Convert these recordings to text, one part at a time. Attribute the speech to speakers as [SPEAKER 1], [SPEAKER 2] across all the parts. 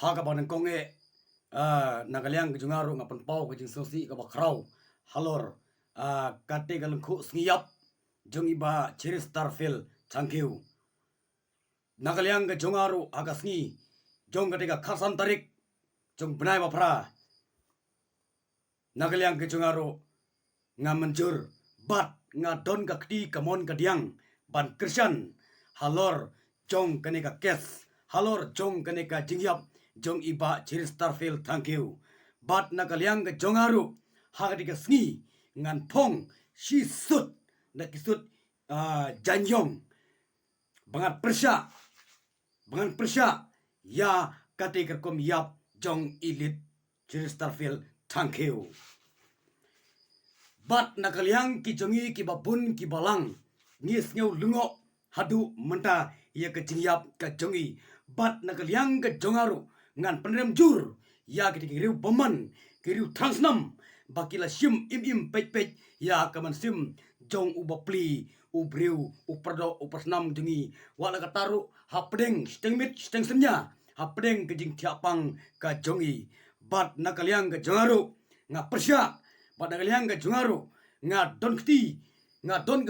[SPEAKER 1] haga banan konge nagaliang jungaru ngapan pau ke jing sosi ka bakrau halor kate galengku sngiap jung iba chiris tarfil thank you nagaliang ke jungaru aga sngi jong kate ka khasan tarik jong benai bapra nagaliang ke jungaru nga menjur bat nga don ka kti kamon ka diang ban krishan halor jong kane ka kes halor jong kane ka jingyap jong iba chiris tarfil thank you bat nagaliang ke jongaru hagadi ka sngi ngan phong shi sut na kisut janyong bangat persya ya kate kerkom yap jong ilit chiris tarfil thank you bat nakaliang ki jongi ki babun ki balang ngis ngeu lungo hadu menta ya ke jingyap ka jongi bat nakaliang ke jongaru ngan penrem jur ya ke riu boman ke riu transnam bakila sim im pej ya kaman sim jong ubapli ubriu uperdo upasnam jongi wala kataru hapdeng stengmit steng senya hapdeng ke jing tiapang ka jongi bat nakaliang ke jongaru nga persya bat nakaliang ke jongaru nga don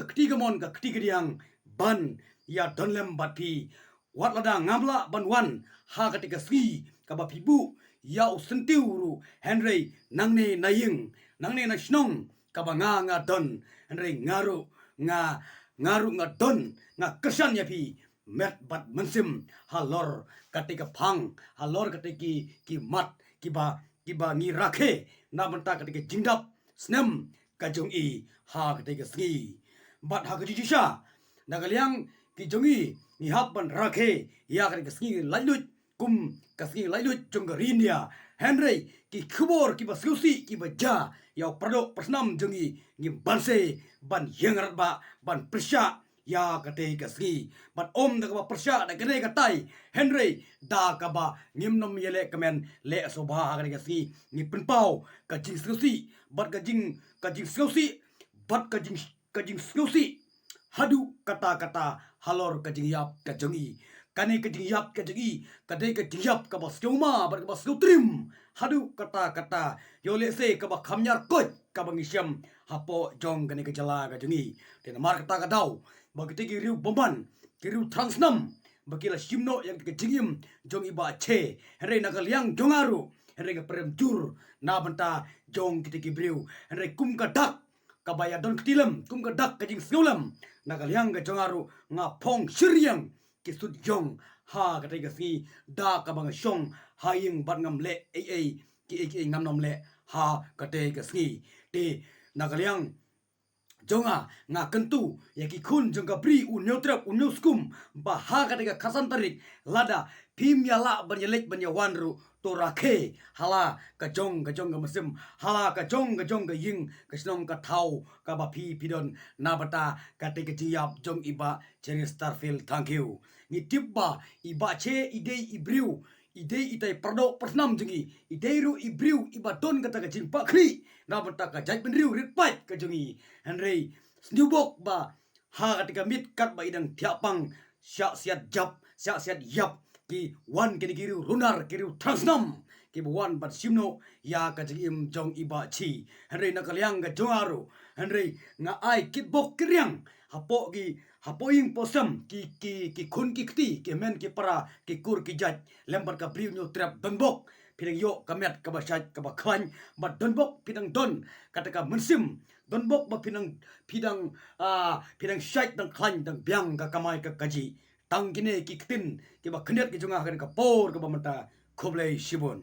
[SPEAKER 1] kti gamon ka kti kediang ban ya don lem bat pi wat lada ngamla ban wan ha ketika sri kaba pibu ya usentiu ru henry nangne naying nangne na snong kaba nga don henry ngaru nga don nga kesan ya pi met bat mensim halor ketika phang halor ketiki ki mat kiba ngi rakhe na banta ketika jingdap snem kajong i ha ketika sri bat ha kejisha nagaliang ki jongi ni hapan rakhe ya kan kesngi lailut kum kesngi lailut jong rindia henry ki khubor ki basusi ki baja ya perdo persnam jongi ni banse ban yengarat ba ban persya ya kate kesngi ban om da ka persya da gene katai henry da ka ba ngimnom yele kemen le soba kan kesngi ni penpau ka jing susi bat ka jing susi bat ka jing susi hadu kata halor kajing yap kajongi kane kajing yap kajongi kade kajing yap ka bas keuma bar ka bas trim hadu kata yole se ka ba khamnyar kot ka bang isyam hapo jong kane kajala kajongi ten mar kata ka dau bagite ki riu bomban ki riu transnam bagila simno yang kajingim jong iba che hre nakaliang jongaru hre ka prem jur na banta jong kite ki briu hre kum ka dak kabaya don ktilam kum ka dak kajing snolam nakaliang ka jongaru nga phong siriang kisut jong ha kate ka si da ka bang shong haying bat ngam le ki ngam nom le ha kate ka si te nakaliang jonga nga kentu ya ki khun jong ka bri unyotrap unyoskum ba ha kate ka khasan tarik lada phim yala ban yelek ban yawanru to rakhe hala ka jong ka masim hala ka jong ka ying ka snong ka thau ka ba phi pidon na bata ka te ka jiap jong iba cherry starfield thank you ni tibba iba che idei ibriu idei itai pardo persnam jengi idei ru ibriu iba don kata ka jing pakri na bata ka jai benriu ritpat ka jengi henry snubok ba ha ka mit kat ba idang tiapang siat yap ki wan kini kiru runar kiru transnam ki wan bat simno ya ka jim jong iba chi henry nakaliang ka jongaru henry nga ai kitbok kriang hapo ing posam ki khun ki kti ki men ki para ki kur ki jaj lembar ka briu nyo trap donbok pidang yo kamet ka basat ka bakwan bat donbok pidang don kata ka mensim donbok ba pidang syait dang klan dang biang ka kamai ka kaji tang kine ki ktin ki ba khndet ki jonga kan ka por ka ba mata khoblei sibon